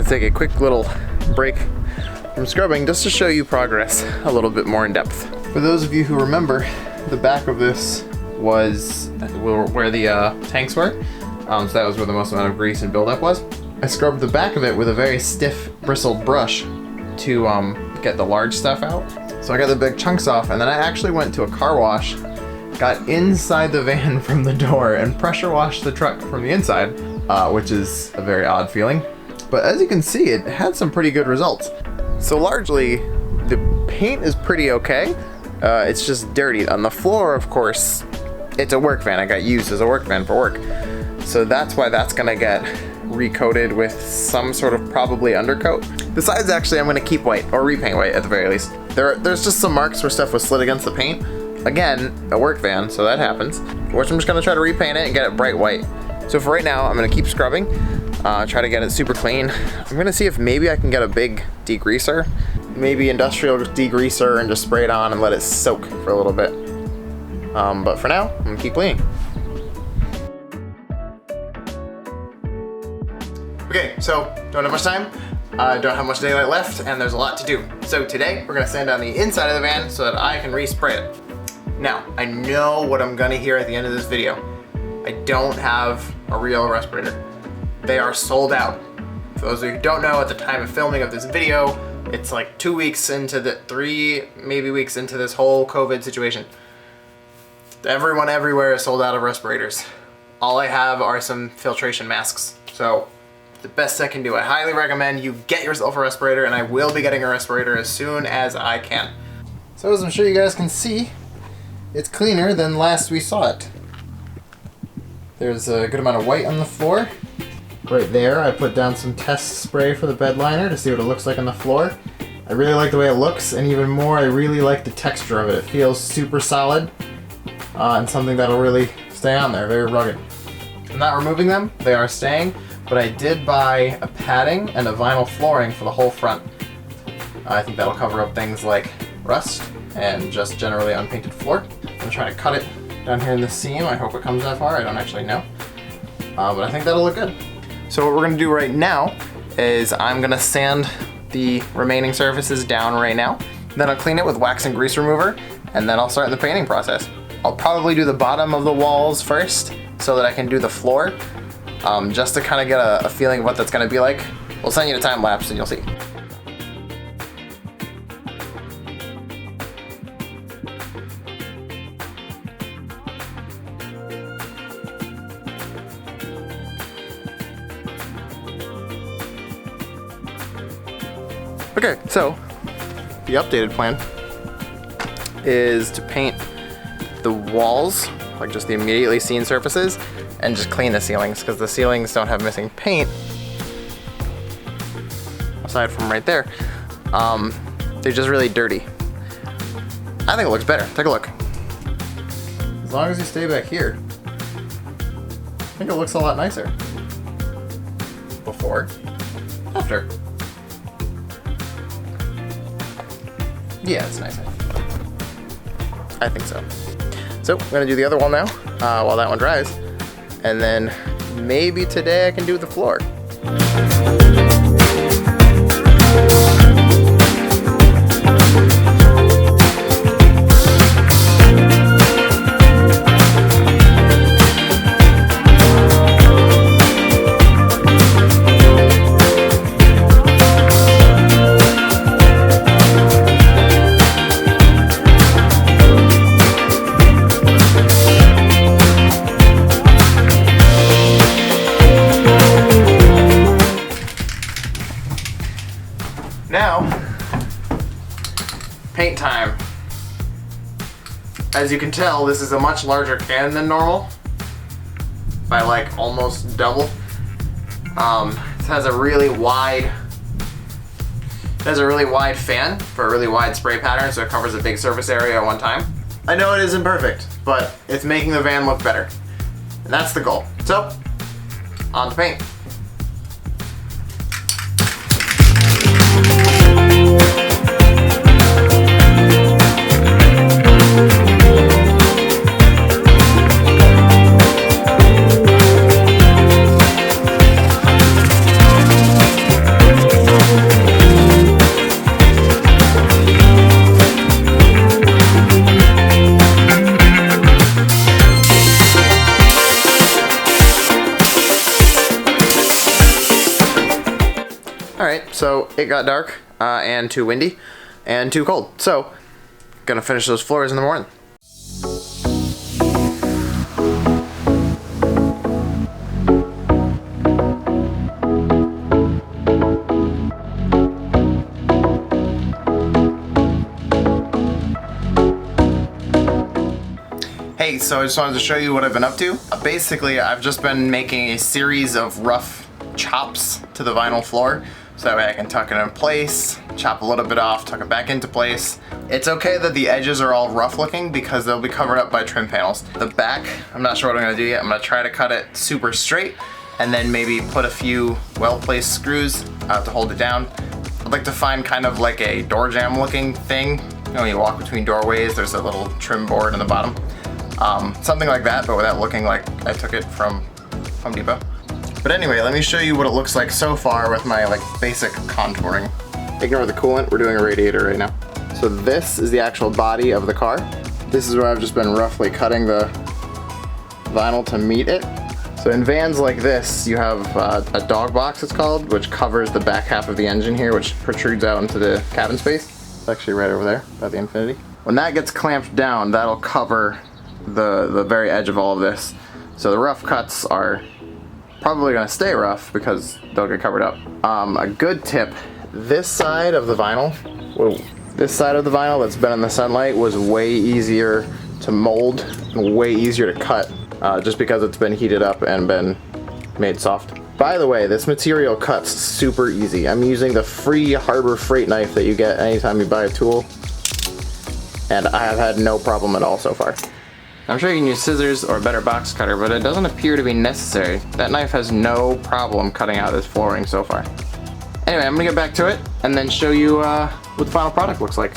wanted to take a quick little break from scrubbing just to show you progress a little bit more in depth. For those of you who remember, the back of this was where the tanks were, so that was where the most amount of grease and buildup was. I scrubbed the back of it with a very stiff bristled brush to get the large stuff out. So I got the big chunks off, and then I actually went to a car wash, got inside the van from the door, and pressure washed the truck from the inside, which is a very odd feeling. But as you can see, it had some pretty good results. So largely, the paint is pretty okay. It's just dirty. On the floor, of course, it's a work van. I got used as a work van for work. So that's why that's gonna get recoated with some sort of probably undercoat. The sides actually I'm gonna keep white, or repaint white at the very least. There's just some marks where stuff was slid against the paint. Again, a work van, so that happens. Which I'm just gonna try to repaint it and get it bright white. So for right now, I'm gonna keep scrubbing, try to get it super clean. I'm gonna see if maybe I can get a big degreaser, maybe industrial degreaser, and just spray it on and let it soak for a little bit. But for now, I'm gonna keep cleaning. Okay, so don't have much time, don't have much daylight left, and there's a lot to do. So today, we're gonna sand down the inside of the van so that I can respray it. Now, I know what I'm gonna hear at the end of this video. I don't have a real respirator. They are sold out. For those of you who don't know, at the time of filming of this video, it's like 2 weeks into maybe weeks into this whole COVID situation. Everyone everywhere is sold out of respirators. All I have are some filtration masks. So the best I can do, I highly recommend you get yourself a respirator, and I will be getting a respirator as soon as I can. So as I'm sure you guys can see, it's cleaner than last we saw it. There's a good amount of white on the floor. Right there, I put down some test spray for the bed liner to see what it looks like on the floor. I really like the way it looks, and even more, I really like the texture of it. It feels super solid, and something that'll really stay on there, very rugged. I'm not removing them, they are staying, but I did buy a padding and a vinyl flooring for the whole front. I think that'll cover up things like rust and just generally unpainted floor. I'm trying to cut it down here in the seam. I hope it comes that far, I don't actually know. But I think that'll look good. So what we're gonna do right now is I'm gonna sand the remaining surfaces down right now. Then I'll clean it with wax and grease remover, and then I'll start the painting process. I'll probably do the bottom of the walls first so that I can do the floor, just to kind of get a feeling of what that's gonna be like. We'll send you a time lapse and you'll see. Okay, so the updated plan is to paint the walls, like just the immediately seen surfaces, and just clean the ceilings, because the ceilings don't have missing paint, aside from right there. They're just really dirty. I think it looks better. Take a look. As long as you stay back here, I think it looks a lot nicer. Before, after. Yeah, it's nice. I think so. So I'm gonna do the other wall now, while that one dries. And then maybe today I can do the floor. Now, paint time. As you can tell, this is a much larger can than normal, by like almost double. It has a really wide fan for a really wide spray pattern, so it covers a big surface area at one time. I know it isn't perfect, but it's making the van look better. And that's the goal. So, on to paint. so it got dark and too windy and too cold. So, gonna finish those floors in the morning. Hey, so I just wanted to show you what I've been up to. Basically, I've just been making a series of rough chops to the vinyl floor, so that way I can tuck it in place, chop a little bit off, tuck it back into place. It's okay that the edges are all rough looking because they'll be covered up by trim panels. The back, I'm not sure what I'm gonna do yet. I'm gonna try to cut it super straight and then maybe put a few well-placed screws to hold it down. I'd like to find kind of like a door jamb looking thing. You know, when you walk between doorways, there's a little trim board in the bottom. Something like that, but without looking like I took it from Home Depot. But anyway, let me show you what it looks like so far with my like basic contouring. Ignore the coolant, we're doing a radiator right now. So this is the actual body of the car. This is where I've just been roughly cutting the vinyl to meet it. So in vans like this, you have a dog box, it's called, which covers the back half of the engine here, which protrudes out into the cabin space. It's actually right over there by the Infinity. When that gets clamped down, that'll cover the very edge of all of this. So the rough cuts are probably gonna stay rough because they'll get covered up. A good tip, this side of the vinyl, that's been in the sunlight was way easier to mold and way easier to cut just because it's been heated up and been made soft. By the way, this material cuts super easy. I'm using the free Harbor Freight knife that you get anytime you buy a tool, and I have had no problem at all so far. I'm sure you can use scissors or a better box cutter, but it doesn't appear to be necessary. That knife has no problem cutting out this flooring so far. Anyway, I'm gonna get back to it and then show you what the final product looks like.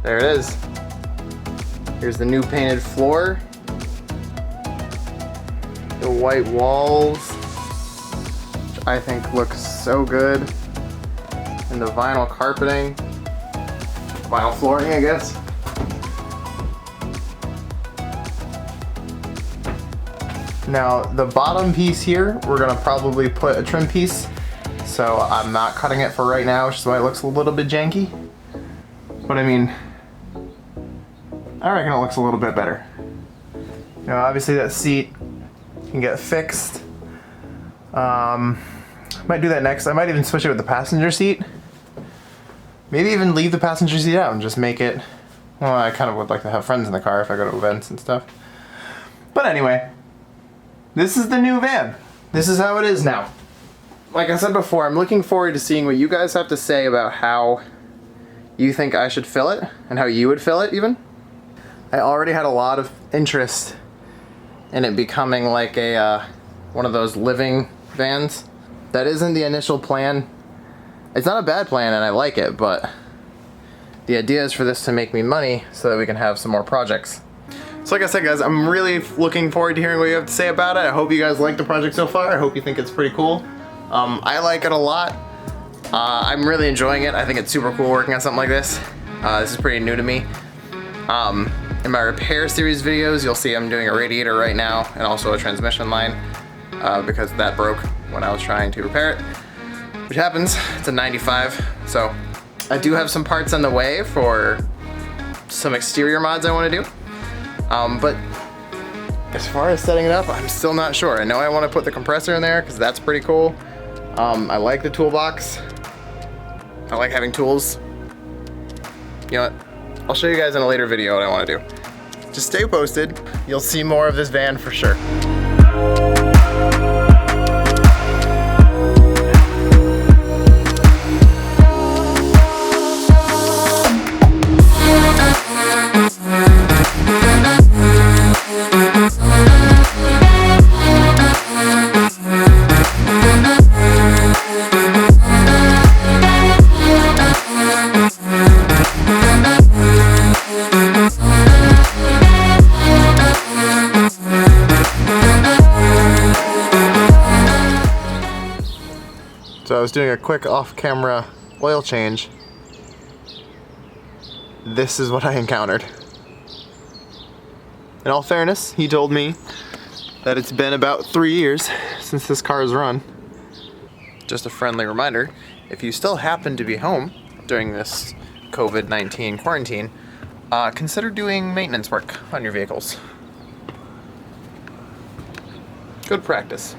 There it is. Here's the new painted floor, the white walls, which I think looks so good, and the vinyl carpeting, vinyl flooring, I guess. Now the bottom piece here, we're gonna probably put a trim piece, so I'm not cutting it for right now, which is why it looks a little bit janky. But I mean, I reckon it looks a little bit better. You know, obviously that seat can get fixed. Might do that next. I might even switch it with the passenger seat. Maybe even leave the passenger seat out and just make it, well, I kind of would like to have friends in the car if I go to events and stuff. But anyway, this is the new van. This is how it is now. Like I said before, I'm looking forward to seeing what you guys have to say about how you think I should fill it and how you would fill it even. I already had a lot of interest in it becoming like a one of those living vans. That isn't the initial plan. It's not a bad plan and I like it, but the idea is for this to make me money so that we can have some more projects. So like I said, guys, I'm really looking forward to hearing what you have to say about it. I hope you guys like the project so far. I hope you think it's pretty cool. I like it a lot. I'm really enjoying it. I think it's super cool working on something like this. This is pretty new to me. In my repair series videos, you'll see I'm doing a radiator right now and also a transmission line because that broke when I was trying to repair it, which happens. It's a 95, so I do have some parts on the way for some exterior mods I want to do. But as far as setting it up, I'm still not sure. I know I want to put the compressor in there because that's pretty cool. I like the toolbox. I like having tools. You know what? I'll show you guys in a later video what I want to do. Just stay posted. You'll see more of this van for sure. I was doing a quick off-camera oil change. This is what I encountered. In all fairness, he told me that it's been about 3 years since this car has run. Just a friendly reminder, if you still happen to be home during this COVID-19 quarantine, consider doing maintenance work on your vehicles. Good practice.